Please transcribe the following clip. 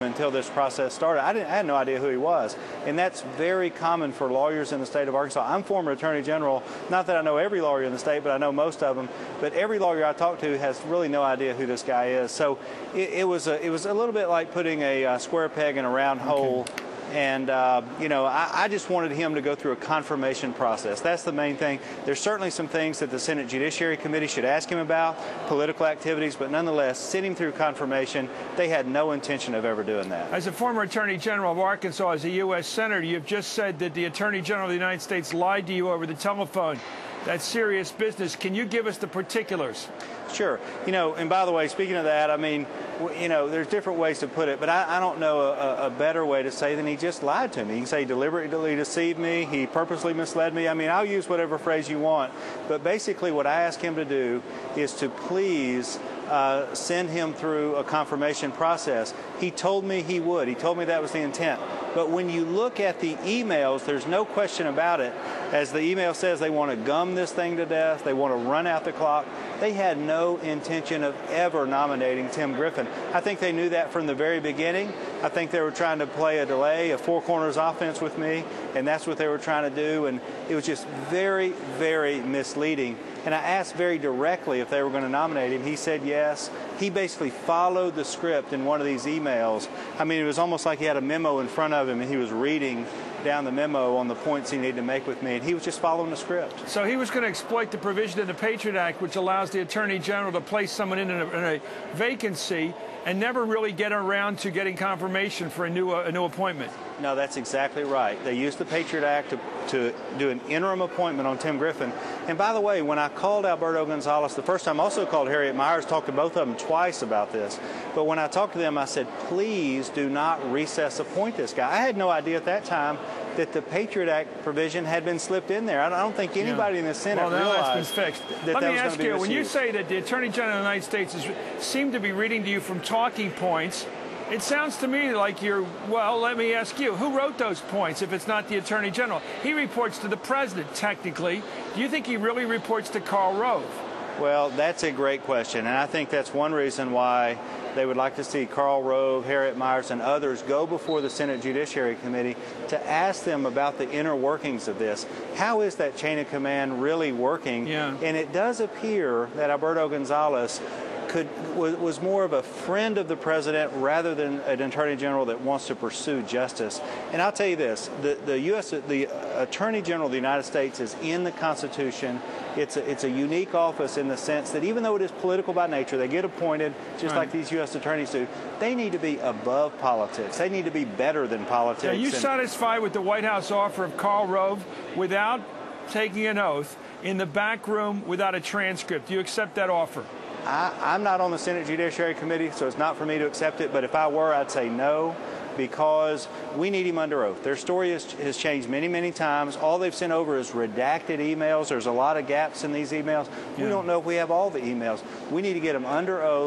until this process started. I had no idea who he was, and that's very common for lawyers in the state of Arkansas. I'm former Attorney General. Not that I know every lawyer in the state, but I know most of them. But every lawyer I talk to has really no idea who this guy is. So it was a little bit like putting a square peg in a round hole. And, you know, I just wanted him to go through a confirmation process. That's the main thing. There's certainly some things that the Senate Judiciary Committee should ask him about, political activities, but nonetheless, sitting through confirmation, they had no intention of ever doing that. As a former Attorney General of Arkansas, as a U.S. Senator, you've just said that the Attorney General of the United States lied to you over the telephone. That's serious business. Can you give us the particulars? Sure. You know, and by the way, speaking of that, I mean, you know, there's different ways to put it, but I don't know a better way to say than he just lied to me. You can say he deliberately deceived me, he purposely misled me. I mean, I'll use whatever phrase you want, but basically what I asked him to do is to please send him through a confirmation process. He told me he would. He told me that was the intent. But when you look at the emails, there's no question about it. As the email says, they want to gum this thing to death. They want to run out the clock. They had no intention of ever nominating Tim Griffin. I think they knew that from the very beginning. I think they were trying to play a delay, a four corners offense with me, and that's what they were trying to do. And it was just very, very misleading. And I asked very directly if they were going to nominate him. He said yes. He basically followed the script in one of these emails. I mean, it was almost like he had a memo in front of him, and he was reading down the memo on the points he needed to make with me, and he was just following the script. So he was going to exploit the provision in the Patriot Act, which allows the Attorney General to place someone in a vacancy and never really get around to getting confirmation for a new appointment. No, that's exactly right. They used the Patriot Act to do an interim appointment on Tim Griffin. And by the way, when I called Alberto Gonzales the first time, I also called Harriet Myers, talked to both of them twice about this. But when I talked to them, I said, please do not recess appoint this guy. I had no idea at that time that the Patriot Act provision had been slipped in there. I don't think anybody in the Senate realized that's been fixed. that Let that me was ask going to be you, when you misused. say that the Attorney General of the United States seemed to be reading to you from talking points, it sounds to me like well, let me ask you, who wrote those points if it's not the Attorney General? He reports to the President, technically. Do you think he really reports to Karl Rove? Well, that's a great question, and I think that's one reason why they would like to see Karl Rove, Harriet Myers, and others go before the Senate Judiciary Committee to ask them about the inner workings of this. How is that chain of command really working? Yeah. And it does appear that Alberto Gonzales was more of a friend of the president rather than an attorney general that wants to pursue justice. And I'll tell you this: the Attorney General of the United States is in the Constitution. It's a unique office in the sense that even though it is political by nature, they get appointed just like these U.S. attorneys do. They need to be above politics. They need to be better than politics. Are you satisfied with the White House offer of Karl Rove without taking an oath in the back room without a transcript? Do you accept that offer? I'm not on the Senate Judiciary Committee, so it's not for me to accept it. But if I were, I'd say no, because we need him under oath. Their story has changed many, many times. All they've sent over is redacted emails. There's a lot of gaps in these emails. We don't know if we have all the emails. We need to get them under oath.